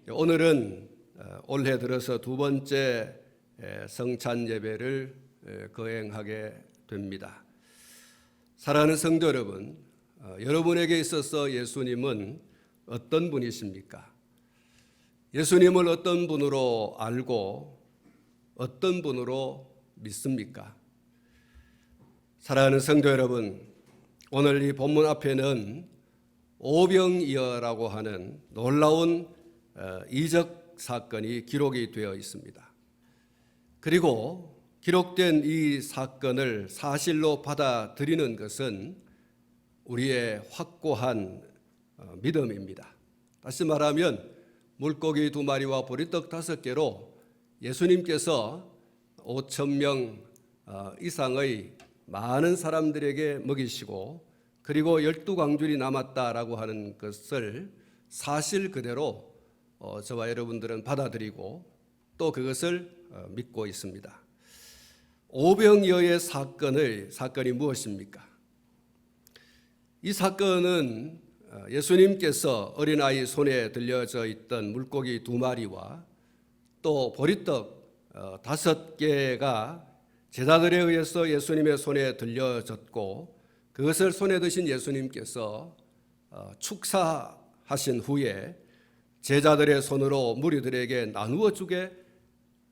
오늘은 올해 들어서 두 번째 성찬 예배를 거행하게 됩니다. 사랑하는 성도 여러분, 여러분에게 있어서 예수님은 어떤 분이십니까? 예수님을 어떤 분으로 알고 어떤 분으로 믿습니까? 사랑하는 성도 여러분, 오늘 이 본문 앞에는 오병이어라고 하는 놀라운 이적 사건이 기록이 되어 있습니다. 그리고 기록된 이 사건을 사실로 받아들이는 것은 우리의 확고한 믿음입니다. 다시 말하면 물고기 2마리와 보리떡 5개로 예수님께서 5,000명 이상의 많은 사람들에게 먹이시고 그리고 12광줄이 남았다라고 하는 것을 사실 그대로 저와 여러분들은 받아들이고 또 그것을 믿고 있습니다. 오병이어의 사건이 무엇입니까? 이 사건은 예수님께서 어린아이 손에 들려져 있던 물고기 2마리와 또 보리떡 5개가 제자들에 의해서 예수님의 손에 들려졌고 그것을 손에 드신 예수님께서 축사하신 후에 제자들의 손으로 무리들에게 나누어 주게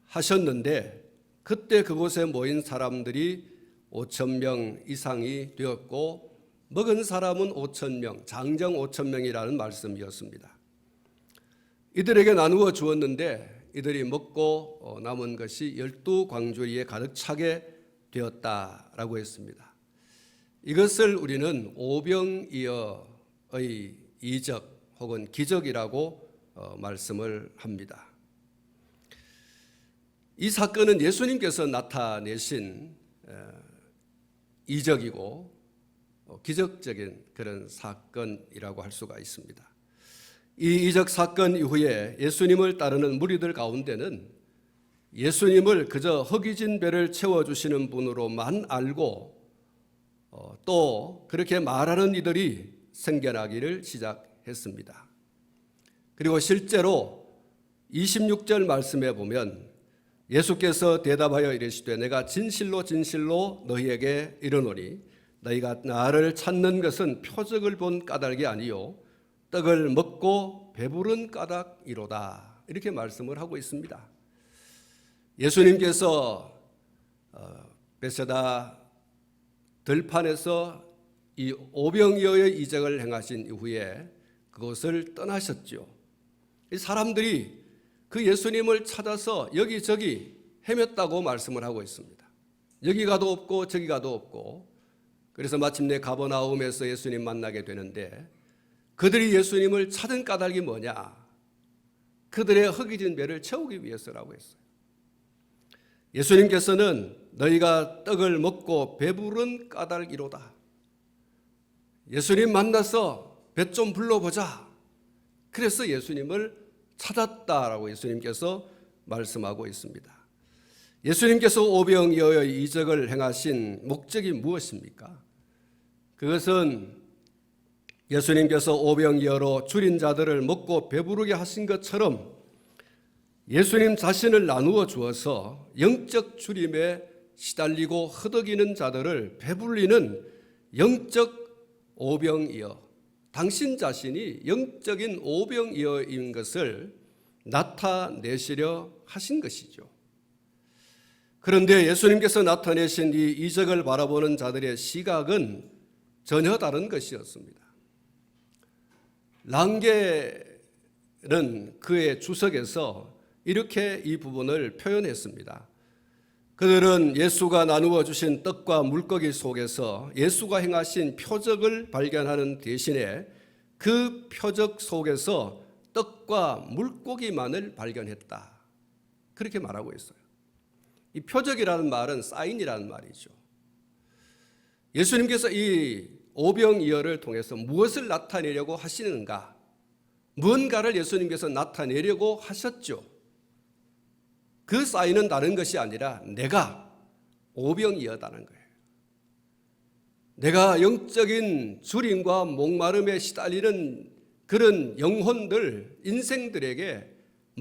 하셨는데 그때 그곳에 모인 사람들이 5,000명 이상이 되었고 먹은 사람은 5,000명, 장정 5,000명이라는 말씀이었습니다. 이들에게 나누어 주었는데 이들이 먹고 남은 것이 12광주리에 가득 차게 되었다라고 했습니다. 이것을 우리는 오병이어의 이적 혹은 기적이라고 말씀을 합니다. 이 사건은 예수님께서 나타내신 이적이고 기적적인 그런 사건이라고 할 수가 있습니다. 이 이적 사건 이후에 예수님을 따르는 무리들 가운데는 예수님을 그저 허기진 배를 채워주시는 분으로만 알고 또 그렇게 말하는 이들이 생겨나기를 시작했습니다. 그리고 실제로 26절 말씀에 보면 예수께서 대답하여 이르시되 내가 진실로 진실로 너희에게 이르노니 너희가 나를 찾는 것은 표적을 본 까닭이 아니요 떡을 먹고 배부른 까닭이로다 이렇게 말씀을 하고 있습니다. 예수님께서 베세다 들판에서 이 오병이어의 이적을 행하신 이후에 그곳을 떠나셨죠. 이 사람들이 그 예수님을 찾아서 여기저기 헤맸다고 말씀을 하고 있습니다. 여기 가도 없고 저기 가도 없고 그래서 마침내 가버나움에서 예수님 만나게 되는데 그들이 예수님을 찾은 까닭이 뭐냐? 그들의 허기진 배를 채우기 위해서라고 했어요. 예수님께서는 너희가 떡을 먹고 배부른 까닭이로다. 예수님 만나서 배 좀 불러보자. 그래서 예수님을 찾았다라고 예수님께서 말씀하고 있습니다. 예수님께서 오병이어의 이적을 행하신 목적이 무엇입니까? 그것은 예수님께서 오병이어로 줄인 자들을 먹고 배부르게 하신 것처럼 예수님 자신을 나누어 주어서 영적 줄임에 시달리고 허덕이는 자들을 배불리는 영적 오병이어, 당신 자신이 영적인 오병이어인 것을 나타내시려 하신 것이죠. 그런데 예수님께서 나타내신 이 이적을 바라보는 자들의 시각은 전혀 다른 것이었습니다. 랑게는 그의 주석에서 이렇게 이 부분을 표현했습니다. 그들은 예수가 나누어 주신 떡과 물고기 속에서 예수가 행하신 표적을 발견하는 대신에 그 표적 속에서 떡과 물고기만을 발견했다. 그렇게 말하고 있어요. 이 표적이라는 말은 사인이라는 말이죠. 예수님께서 이 오병이어를 통해서 무엇을 나타내려고 하시는가? 무언가를 예수님께서 나타내려고 하셨죠. 그 사인은 다른 것이 아니라 내가 오병이어다는 거예요. 내가 영적인 주림과 목마름에 시달리는 그런 영혼들, 인생들에게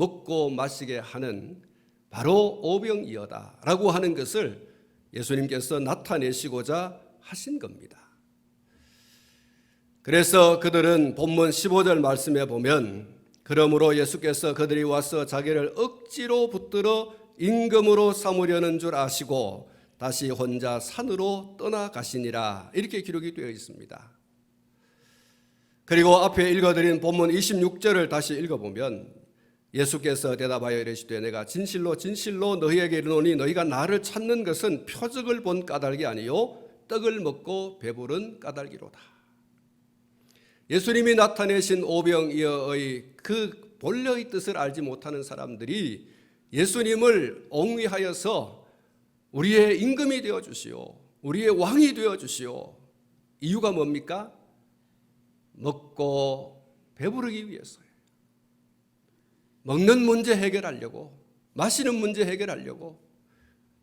먹고 마시게 하는 바로 오병이어다라고 하는 것을 예수님께서 나타내시고자 하신 겁니다. 그래서 그들은 본문 15절 말씀에 보면 그러므로 예수께서 그들이 와서 자기를 억지로 붙들어 임금으로 삼으려는 줄 아시고 다시 혼자 산으로 떠나가시니라 이렇게 기록이 되어 있습니다. 그리고 앞에 읽어드린 본문 26절을 다시 읽어보면 예수께서 대답하여 이르시되 내가 진실로 진실로 너희에게 이르노니 너희가 나를 찾는 것은 표적을 본 까닭이 아니요 떡을 먹고 배부른 까닭이로다. 예수님이 나타내신 오병이어의 그 본래의 뜻을 알지 못하는 사람들이 예수님을 옹위하여서 우리의 임금이 되어주시오, 우리의 왕이 되어주시오. 이유가 뭡니까? 먹고 배부르기 위해서예요. 먹는 문제 해결하려고, 마시는 문제 해결하려고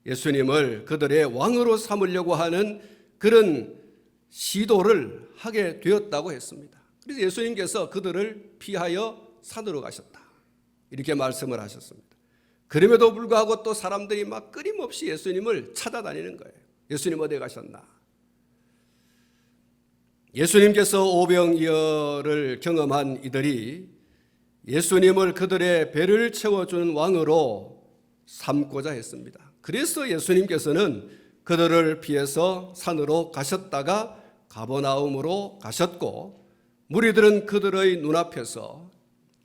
예수님을 그들의 왕으로 삼으려고 하는 그런 시도를 하게 되었다고 했습니다. 그래서 예수님께서 그들을 피하여 산으로 가셨다 이렇게 말씀을 하셨습니다. 그럼에도 불구하고 또 사람들이 막 끊임없이 예수님을 찾아다니는 거예요. 예수님 어디 가셨나? 예수님께서 오병이어를 경험한 이들이 예수님을 그들의 배를 채워주는 왕으로 삼고자 했습니다. 그래서 예수님께서는 그들을 피해서 산으로 가셨다가 가버나움으로 가셨고 무리들은 그들의 눈앞에서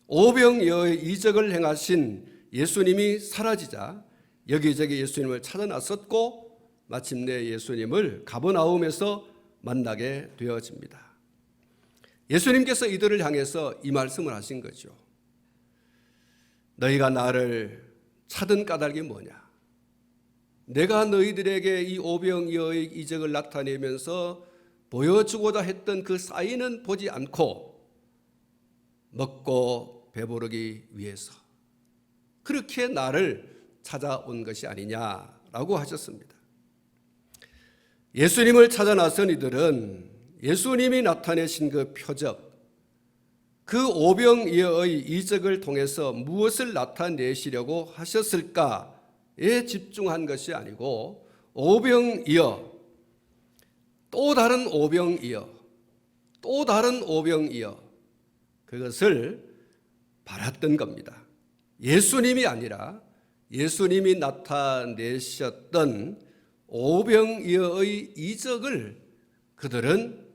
오병이어의 이적을 행하신 예수님이 사라지자 여기저기 예수님을 찾아 나섰고 마침내 예수님을 가버나움에서 만나게 되어집니다. 예수님께서 이들을 향해서 이 말씀을 하신 거죠. 너희가 나를 찾은 까닭이 뭐냐? 내가 너희들에게 이 오병이어의 이적을 나타내면서 보여주고자 했던 그 사인은 보지 않고 먹고 배부르기 위해서 그렇게 나를 찾아온 것이 아니냐라고 하셨습니다. 예수님을 찾아 나선 이들은 예수님이 나타내신 그 표적, 그 오병이어의 이적을 통해서 무엇을 나타내시려고 하셨을까에 집중한 것이 아니고 오병이어, 또 다른 오병이어, 또 다른 오병이어 그것을 바랐던 겁니다. 예수님이 아니라 예수님이 나타내셨던 오병이어의 이적을 그들은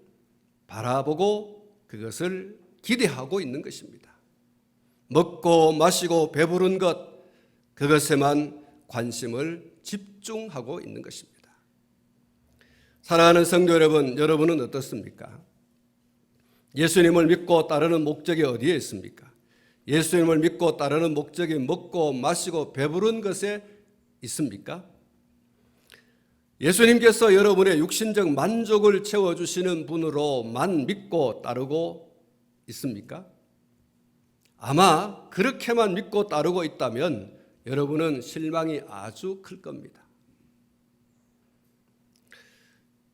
바라보고 그것을 기대하고 있는 것입니다. 먹고 마시고 배부른 것, 그것에만 관심을 집중하고 있는 것입니다. 사랑하는 성도 여러분, 여러분은 어떻습니까? 예수님을 믿고 따르는 목적이 어디에 있습니까? 예수님을 믿고 따르는 목적이 먹고 마시고 배부른 것에 있습니까? 예수님께서 여러분의 육신적 만족을 채워주시는 분으로만 믿고 따르고 있습니까? 아마 그렇게만 믿고 따르고 있다면 여러분은 실망이 아주 클 겁니다.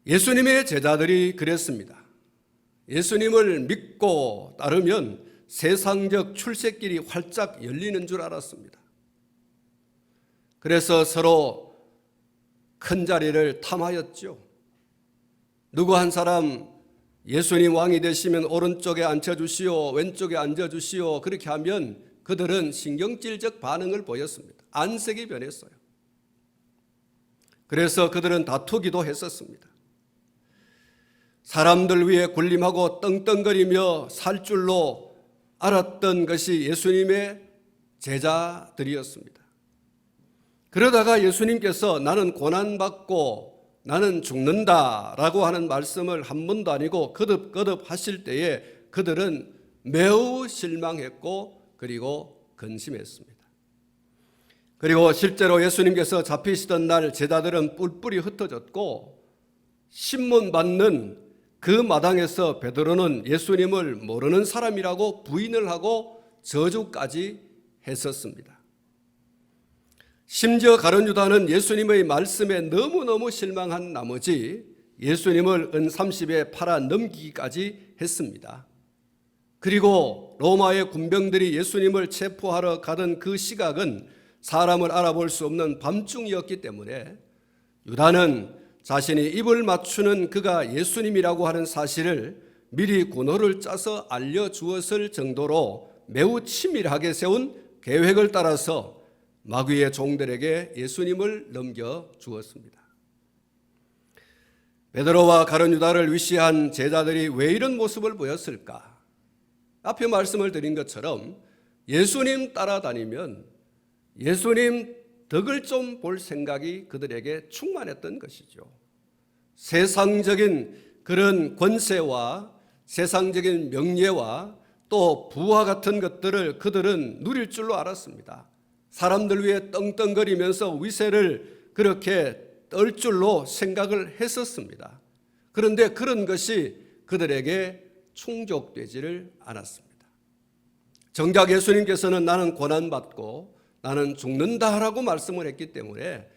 예수님의 제자들이 그랬습니다. 예수님을 믿고 따르면 세상적 출세길이 활짝 열리는 줄 알았습니다. 그래서 서로 큰 자리를 탐하였죠. 누구 한 사람 예수님 왕이 되시면 오른쪽에 앉혀주시오, 왼쪽에 앉아주시오 그렇게 하면 그들은 신경질적 반응을 보였습니다. 안색이 변했어요. 그래서 그들은 다투기도 했었습니다. 사람들 위에 군림하고 떵떵거리며 살 줄로 알았던 것이 예수님의 제자들이었습니다. 그러다가 예수님께서 나는 고난받고 나는 죽는다라고 하는 말씀을 한 번도 아니고 거듭거듭 하실 때에 그들은 매우 실망했고 그리고 근심했습니다. 그리고 실제로 예수님께서 잡히시던 날 제자들은 뿔뿔이 흩어졌고 신문받는 그 마당에서 베드로는 예수님을 모르는 사람이라고 부인을 하고 저주까지 했었습니다. 심지어 가룟 유다는 예수님의 말씀에 너무너무 실망한 나머지 예수님을 은 30에 팔아 넘기기까지 했습니다. 그리고 로마의 군병들이 예수님을 체포하러 가던 그 시각은 사람을 알아볼 수 없는 밤중이었기 때문에 유다는 자신이 입을 맞추는 그가 예수님이라고 하는 사실을 미리 군호를 짜서 알려주었을 정도로 매우 치밀하게 세운 계획을 따라서 마귀의 종들에게 예수님을 넘겨주었습니다. 베드로와 가룟 유다를 위시한 제자들이 왜 이런 모습을 보였을까? 앞에 말씀을 드린 것처럼 예수님 따라다니면 예수님 덕을 좀 볼 생각이 그들에게 충만했던 것이죠. 세상적인 그런 권세와 세상적인 명예와 또 부와 같은 것들을 그들은 누릴 줄로 알았습니다. 사람들 위해 떵떵거리면서 위세를 그렇게 떨 줄로 생각을 했었습니다. 그런데 그런 것이 그들에게 충족되지를 않았습니다. 정작 예수님께서는 나는 고난받고 나는 죽는다라고 말씀을 했기 때문에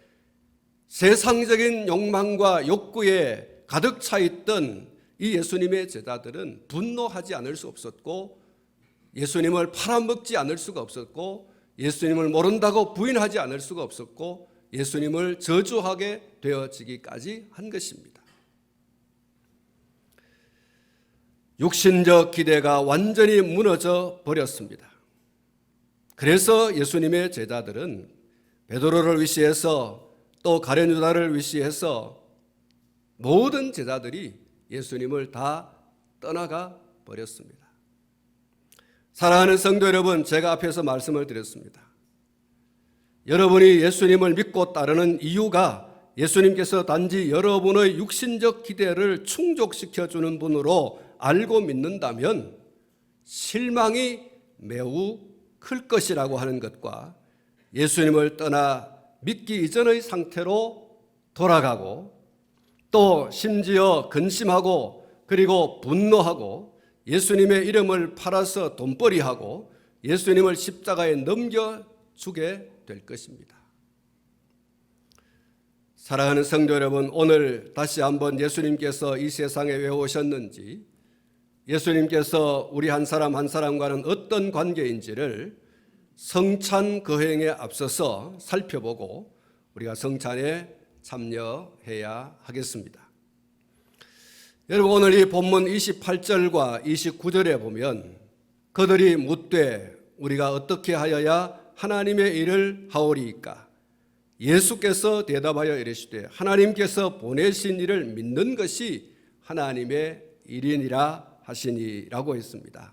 세상적인 욕망과 욕구에 가득 차 있던 이 예수님의 제자들은 분노하지 않을 수 없었고 예수님을 팔아먹지 않을 수가 없었고 예수님을 모른다고 부인하지 않을 수가 없었고 예수님을 저주하게 되어지기까지 한 것입니다. 육신적 기대가 완전히 무너져 버렸습니다. 그래서 예수님의 제자들은 베드로를 위시해서 또 가룟 유다를 위시해서 모든 제자들이 예수님을 다 떠나가 버렸습니다. 사랑하는 성도 여러분, 제가 앞에서 말씀을 드렸습니다. 여러분이 예수님을 믿고 따르는 이유가 예수님께서 단지 여러분의 육신적 기대를 충족시켜주는 분으로 알고 믿는다면 실망이 매우 클 것이라고 하는 것과 예수님을 떠나 믿기 이전의 상태로 돌아가고 또 심지어 근심하고 그리고 분노하고 예수님의 이름을 팔아서 돈벌이하고 예수님을 십자가에 넘겨주게 될 것입니다. 사랑하는 성도 여러분, 오늘 다시 한번 예수님께서 이 세상에 왜 오셨는지, 예수님께서 우리 한 사람 한 사람과는 어떤 관계인지를 성찬 거행에 앞서서 살펴보고 우리가 성찬에 참여해야 하겠습니다. 여러분, 오늘 이 본문 28절과 29절에 보면 그들이 묻되 우리가 어떻게 하여야 하나님의 일을 하오리이까? 예수께서 대답하여 이르시되 하나님께서 보내신 이를 믿는 것이 하나님의 일이니라 하시니라고 했습니다.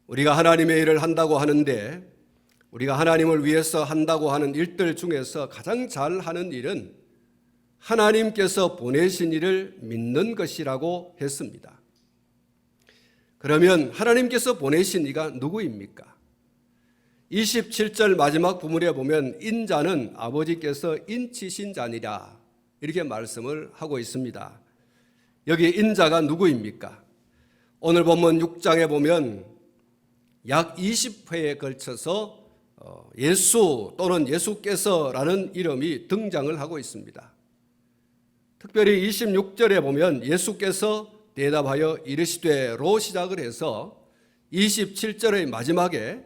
우리가 하나님의 일을 한다고 하는데 우리가 하나님을 위해서 한다고 하는 일들 중에서 가장 잘하는 일은 하나님께서 보내신 이를 믿는 것이라고 했습니다. 그러면 하나님께서 보내신 이가 누구입니까? 27절 마지막 부분에 보면 인자는 아버지께서 인치신 자니라 이렇게 말씀을 하고 있습니다. 여기 인자가 누구입니까? 오늘 본문 6장에 보면 약 20회에 걸쳐서 예수 또는 예수께서라는 이름이 등장을 하고 있습니다. 특별히 26절에 보면 예수께서 대답하여 이르시되로 시작을 해서 27절의 마지막에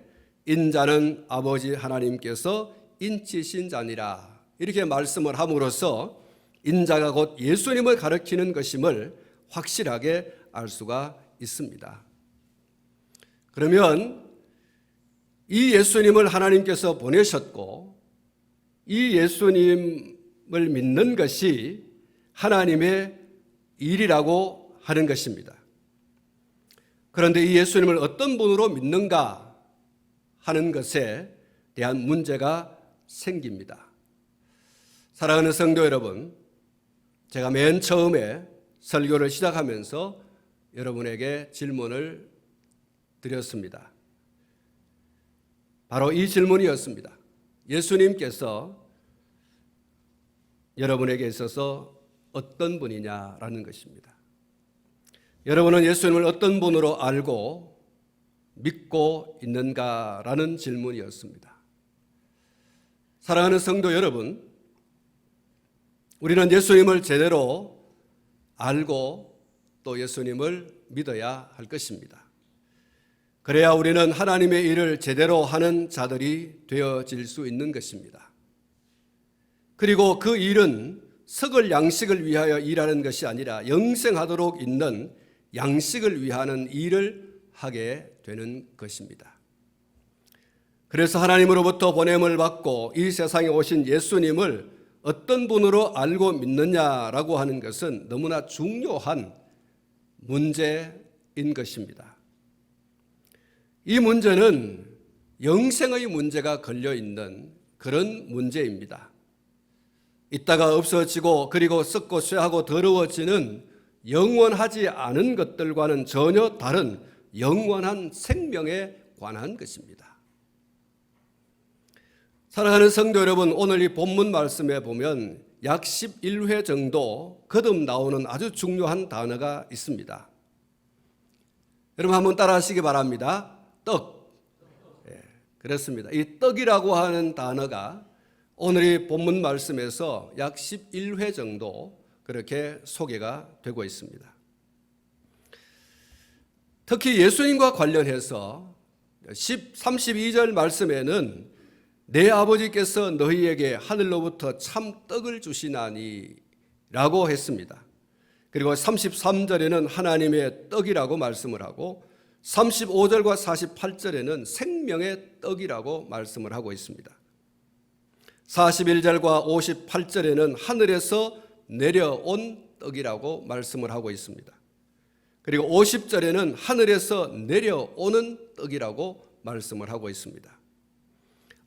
인자는 아버지 하나님께서 인치신 자니라 이렇게 말씀을 함으로써 인자가 곧 예수님을 가리키는 것임을 확실하게 알 수가 있습니다. 그러면 이 예수님을 하나님께서 보내셨고 이 예수님을 믿는 것이 하나님의 일이라고 하는 것입니다. 그런데 이 예수님을 어떤 분으로 믿는가 하는 것에 대한 문제가 생깁니다. 사랑하는 성도 여러분, 제가 맨 처음에 설교를 시작하면서 여러분에게 질문을 드렸습니다. 바로 이 질문이었습니다. 예수님께서 여러분에게 있어서 어떤 분이냐라는 것입니다. 여러분은 예수님을 어떤 분으로 알고 믿고 있는가라는 질문이었습니다. 사랑하는 성도 여러분, 우리는 예수님을 제대로 알고 또 예수님을 믿어야 할 것입니다. 그래야 우리는 하나님의 일을 제대로 하는 자들이 되어질 수 있는 것입니다. 그리고 그 일은 썩을 양식을 위하여 일하는 것이 아니라 영생하도록 있는 양식을 위하는 일을 하게 되는 것입니다. 그래서 하나님으로부터 보냄을 받고 이 세상에 오신 예수님을 어떤 분으로 알고 믿느냐라고 하는 것은 너무나 중요한 문제인 것입니다. 이 문제는 영생의 문제가 걸려있는 그런 문제입니다. 있다가 없어지고 그리고 썩고 쇠하고 더러워지는 영원하지 않은 것들과는 전혀 다른 영원한 생명에 관한 것입니다. 사랑하는 성도 여러분, 오늘 이 본문 말씀에 보면 약 11회 정도 거듭 나오는 아주 중요한 단어가 있습니다. 여러분 한번 따라 하시기 바랍니다. 떡. 그렇습니다. 이 떡이라고 하는 단어가 오늘 이 본문 말씀에서 약 11회 정도 그렇게 소개가 되고 있습니다. 특히 예수님과 관련해서 32절 말씀에는 내 아버지께서 너희에게 하늘로부터 참 떡을 주시나니 라고 했습니다. 그리고 33절에는 하나님의 떡이라고 말씀을 하고 35절과 48절에는 생명의 떡이라고 말씀을 하고 있습니다. 41절과 58절에는 하늘에서 내려온 떡이라고 말씀을 하고 있습니다. 그리고 50절에는 하늘에서 내려오는 떡이라고 말씀을 하고 있습니다.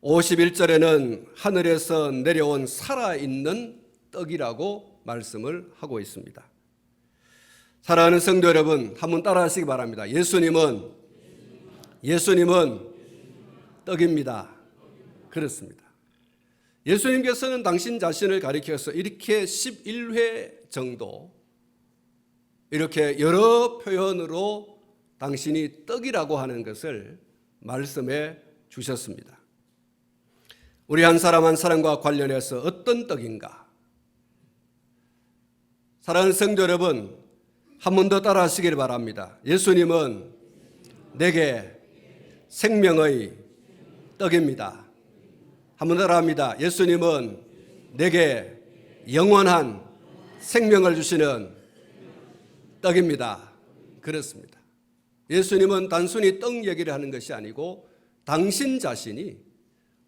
51절에는 하늘에서 내려온 살아있는 떡이라고 말씀을 하고 있습니다. 사랑하는 성도 여러분, 한번 따라 하시기 바랍니다. 예수님은 떡입니다. 그렇습니다. 예수님께서는 당신 자신을 가리켜서 이렇게 11회 정도 이렇게 여러 표현으로 당신이 떡이라고 하는 것을 말씀해 주셨습니다. 우리 한 사람 한 사람과 관련해서 어떤 떡인가? 사랑하는 성도 여러분, 한 번 더 따라 하시길 바랍니다. 예수님은 내게 생명의 떡입니다. 한 번 더 합니다. 예수님은 내게 영원한 생명을 주시는 떡입니다. 그렇습니다. 예수님은 단순히 떡 얘기를 하는 것이 아니고 당신 자신이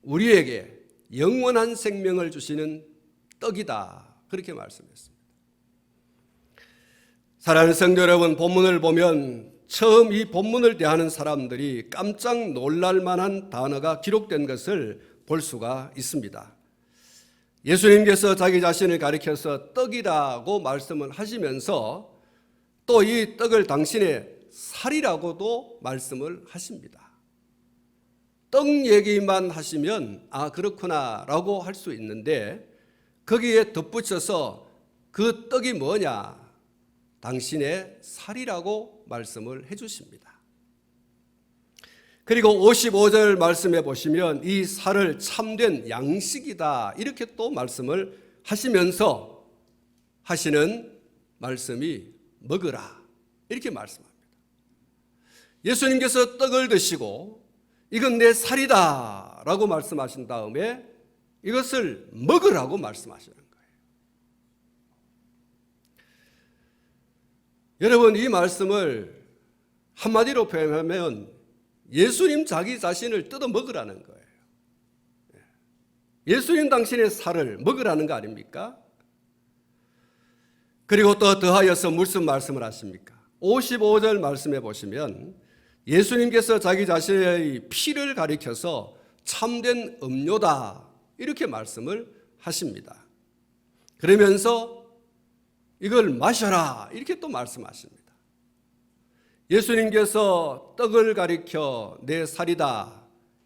우리에게 영원한 생명을 주시는 떡이다. 그렇게 말씀했습니다. 사랑하는 성도 여러분, 본문을 보면 처음 이 본문을 대하는 사람들이 깜짝 놀랄 만한 단어가 기록된 것을 볼 수가 있습니다. 예수님께서 자기 자신을 가리켜서 떡이라고 말씀을 하시면서 또 이 떡을 당신의 살이라고도 말씀을 하십니다. 떡 얘기만 하시면 그렇구나 라고 할 수 있는데 거기에 덧붙여서 그 떡이 뭐냐? 당신의 살이라고 말씀을 해 주십니다. 그리고 55절 말씀해 보시면 이 살을 참된 양식이다 이렇게 또 말씀을 하시면서 하시는 말씀이 먹으라 이렇게 말씀합니다. 예수님께서 떡을 드시고 이건 내 살이다 라고 말씀하신 다음에 이것을 먹으라고 말씀하시는 거예요. 여러분, 이 말씀을 한마디로 표현하면 예수님 자기 자신을 뜯어 먹으라는 거예요. 예수님 당신의 살을 먹으라는 거 아닙니까? 그리고 또 더하여서 무슨 말씀을 하십니까? 55절 말씀해 보시면 예수님께서 자기 자신의 피를 가리켜서 참된 음료다 이렇게 말씀을 하십니다. 그러면서 이걸 마셔라 이렇게 또 말씀하십니다. 예수님께서 떡을 가리켜 내 살이다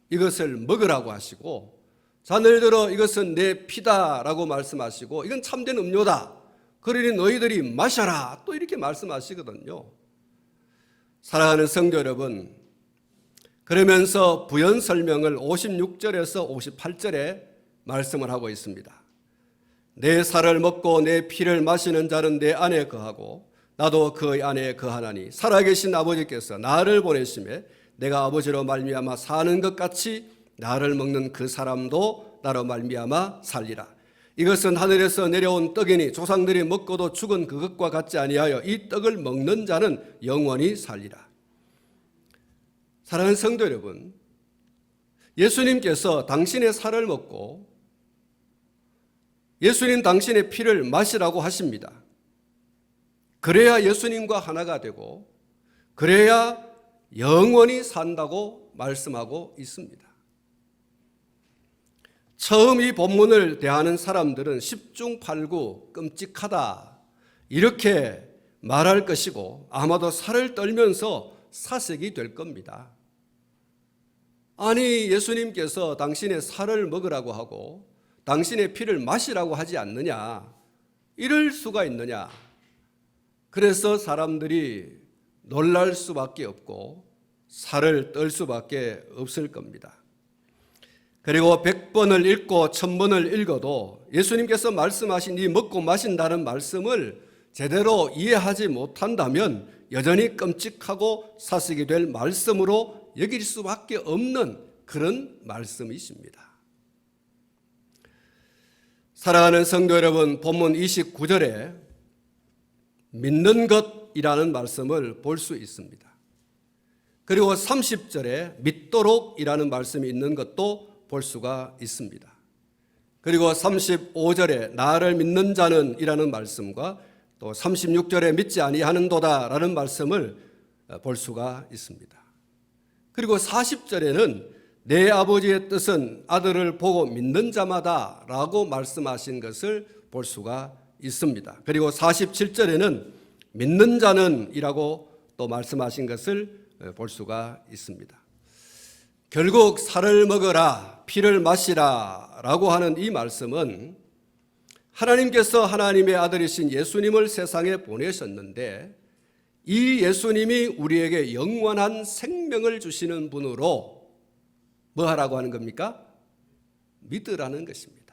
이것을 먹으라고 하시고 자늘 들어 이것은 내 피다라고 말씀하시고 이건 참된 음료다 그러니 너희들이 마셔라 또 이렇게 말씀하시거든요. 사랑하는 성도 여러분, 그러면서 부연 설명을 56절에서 58절에 말씀을 하고 있습니다. 내 살을 먹고 내 피를 마시는 자는 내 안에 거하고 나도 그 안에 거하나니 살아계신 아버지께서 나를 보내심에 내가 아버지로 말미암아 사는 것 같이 나를 먹는 그 사람도 나로 말미암아 살리라. 이것은 하늘에서 내려온 떡이니 조상들이 먹고도 죽은 그것과 같지 아니하여 이 떡을 먹는 자는 영원히 살리라. 사랑하는 성도 여러분, 예수님께서 당신의 살을 먹고 예수님 당신의 피를 마시라고 하십니다. 그래야 예수님과 하나가 되고 그래야 영원히 산다고 말씀하고 있습니다. 처음 이 본문을 대하는 사람들은 십중팔구 끔찍하다 이렇게 말할 것이고 아마도 살을 떨면서 사색이 될 겁니다. 아니, 예수님께서 당신의 살을 먹으라고 하고 당신의 피를 마시라고 하지 않느냐, 이럴 수가 있느냐. 그래서 사람들이 놀랄 수밖에 없고 살을 떨 수밖에 없을 겁니다. 그리고 100번을 읽고 1000번을 읽어도 예수님께서 말씀하신 이 먹고 마신다는 말씀을 제대로 이해하지 못한다면 여전히 끔찍하고 사색이 될 말씀으로 여길 수밖에 없는 그런 말씀이십니다. 사랑하는 성도 여러분, 본문 29절에 믿는 것이라는 말씀을 볼 수 있습니다. 그리고 30절에 믿도록이라는 말씀이 있는 것도 볼 수가 있습니다. 그리고 35절에 나를 믿는 자는 이라는 말씀과 또 36절에 믿지 아니하는도다 라는 말씀을 볼 수가 있습니다. 그리고 40절에는 내 아버지의 뜻은 아들을 보고 믿는 자마다 라고 말씀하신 것을 볼 수가 있습니다. 그리고 47절에는 믿는 자는 이라고 또 말씀하신 것을 볼 수가 있습니다. 결국 살을 먹어라, 피를 마시라 라고 하는 이 말씀은 하나님께서 하나님의 아들이신 예수님을 세상에 보내셨는데 이 예수님이 우리에게 영원한 생명을 주시는 분으로 뭐 하라고 하는 겁니까? 믿으라는 것입니다.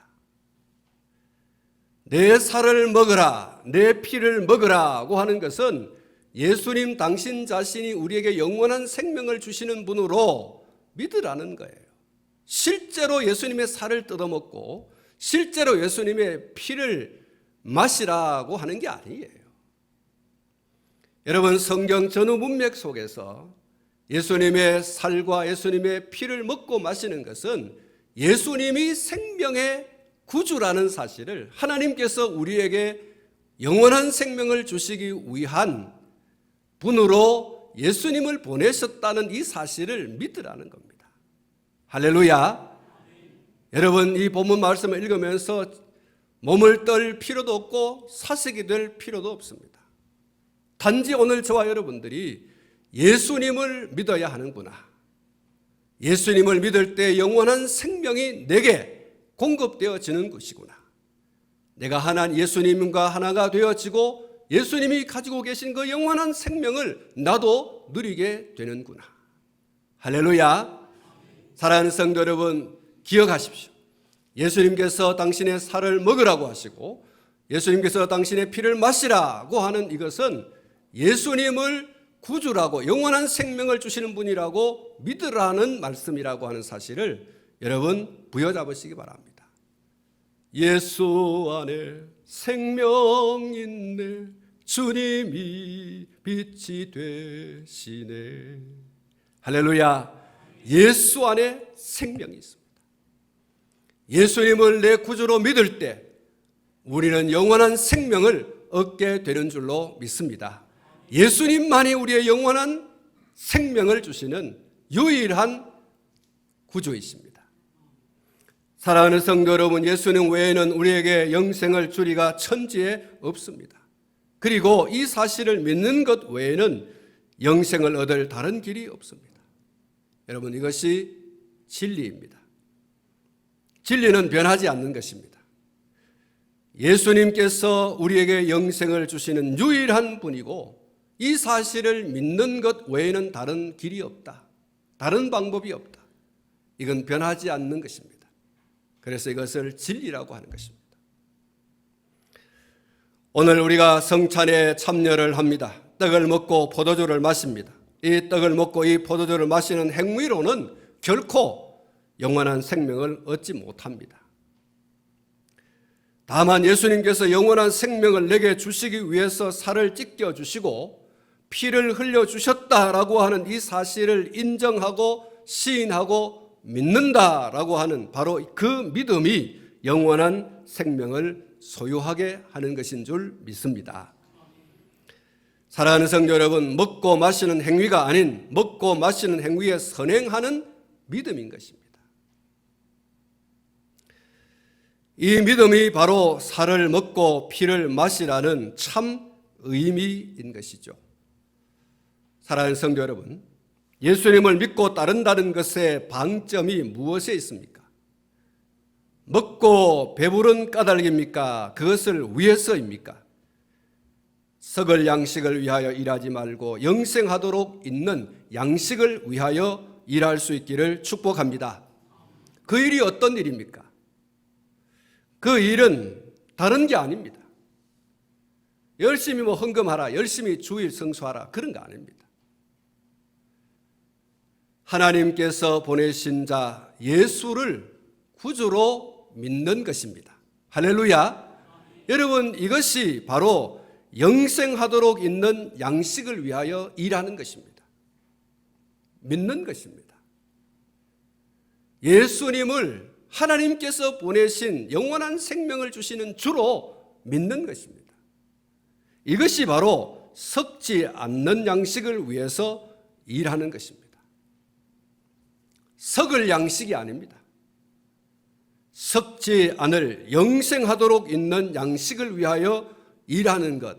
내 살을 먹으라, 내 피를 먹으라고 하는 것은 예수님 당신 자신이 우리에게 영원한 생명을 주시는 분으로 믿으라는 거예요. 실제로 예수님의 살을 뜯어먹고 실제로 예수님의 피를 마시라고 하는 게 아니에요. 여러분, 성경 전후 문맥 속에서 예수님의 살과 예수님의 피를 먹고 마시는 것은 예수님이 생명의 구주라는 사실을, 하나님께서 우리에게 영원한 생명을 주시기 위한 분으로 예수님을 보내셨다는 이 사실을 믿으라는 겁니다. 할렐루야. 여러분, 이 본문 말씀을 읽으면서 몸을 떨 필요도 없고 사색이 될 필요도 없습니다. 단지 오늘 저와 여러분들이 예수님을 믿어야 하는구나, 예수님을 믿을 때 영원한 생명이 내게 공급되어지는 것이구나, 내가 예수님과 하나가 되어지고 예수님이 가지고 계신 그 영원한 생명을 나도 누리게 되는구나. 할렐루야. 사랑하는 성도 여러분, 기억하십시오. 예수님께서 당신의 살을 먹으라고 하시고 예수님께서 당신의 피를 마시라고 하는 이것은 예수님을 구주라고 영원한 생명을 주시는 분이라고 믿으라는 말씀이라고 하는 사실을 여러분 부여잡으시기 바랍니다. 예수 안에 생명이 있네, 주님이 빛이 되시네. 할렐루야. 예수 안에 생명이 있습니다. 예수님을 내 구주로 믿을 때 우리는 영원한 생명을 얻게 되는 줄로 믿습니다. 예수님만이 우리의 영원한 생명을 주시는 유일한 구주이십니다. 사랑하는 성도 여러분, 예수님 외에는 우리에게 영생을 주리가 천지에 없습니다. 그리고 이 사실을 믿는 것 외에는 영생을 얻을 다른 길이 없습니다. 여러분, 이것이 진리입니다. 진리는 변하지 않는 것입니다. 예수님께서 우리에게 영생을 주시는 유일한 분이고 이 사실을 믿는 것 외에는 다른 길이 없다, 다른 방법이 없다. 이건 변하지 않는 것입니다. 그래서 이것을 진리라고 하는 것입니다. 오늘 우리가 성찬에 참여를 합니다. 떡을 먹고 포도주를 마십니다. 이 떡을 먹고 이 포도주를 마시는 행위로는 결코 영원한 생명을 얻지 못합니다. 다만 예수님께서 영원한 생명을 내게 주시기 위해서 살을 찢겨 주시고 피를 흘려 주셨다라고 하는 이 사실을 인정하고 시인하고 믿는다라고 하는 바로 그 믿음이 영원한 생명을 소유하게 하는 것인 줄 믿습니다. 사랑하는 성도 여러분, 먹고 마시는 행위가 아닌 먹고 마시는 행위에 선행하는 믿음인 것입니다. 이 믿음이 바로 살을 먹고 피를 마시라는 참 의미인 것이죠. 사랑하는 성도 여러분, 예수님을 믿고 따른다는 것의 방점이 무엇에 있습니까? 먹고 배부른 까닭입니까? 그것을 위해서입니까? 썩을 양식을 위하여 일하지 말고 영생하도록 있는 양식을 위하여 일할 수 있기를 축복합니다. 그 일이 어떤 일입니까? 그 일은 다른 게 아닙니다. 열심히 헌금하라, 열심히 주일 성수하라, 그런 거 아닙니다. 하나님께서 보내신 자 예수를 구주로 믿는 것입니다. 할렐루야. 여러분, 이것이 바로 영생하도록 있는 양식을 위하여 일하는 것입니다. 믿는 것입니다. 예수님을 하나님께서 보내신 영원한 생명을 주시는 주로 믿는 것입니다. 이것이 바로 썩지 않는 양식을 위해서 일하는 것입니다. 썩을 양식이 아닙니다. 썩지 않을 영생하도록 있는 양식을 위하여 일하는 것,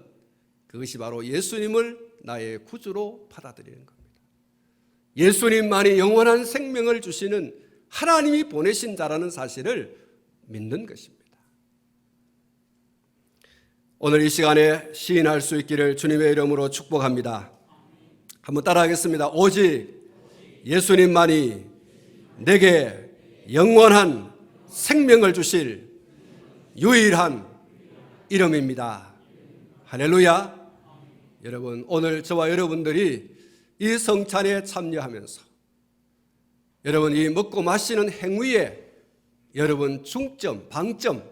그것이 바로 예수님을 나의 구주로 받아들이는 겁니다. 예수님만이 영원한 생명을 주시는 하나님이 보내신 자라는 사실을 믿는 것입니다. 오늘 이 시간에 시인할 수 있기를 주님의 이름으로 축복합니다. 한번 따라하겠습니다. 오직 예수님만이 내게 영원한 생명을 주실 유일한 이름입니다. 할렐루야. 여러분, 오늘 저와 여러분들이 이 성찬에 참여하면서 여러분 이 먹고 마시는 행위에 여러분 중점, 방점,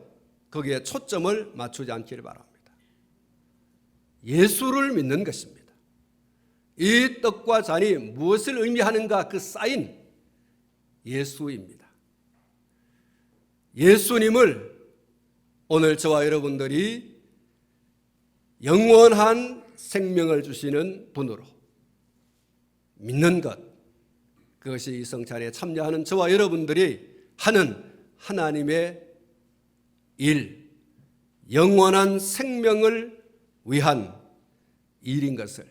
거기에 초점을 맞추지 않기를 바랍니다. 예수를 믿는 것입니다. 이 떡과 잔이 무엇을 의미하는가, 그 사인 예수입니다. 예수님을 오늘 저와 여러분들이 영원한 생명을 주시는 분으로 믿는 것, 그것이 이 성찬에 참여하는 저와 여러분들이 하는 하나님의 일, 영원한 생명을 위한 일인 것을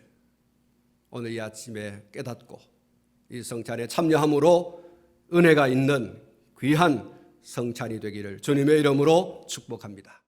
오늘 이 아침에 깨닫고 이 성찬에 참여함으로 은혜가 있는 귀한 성찬이 되기를 주님의 이름으로 축복합니다.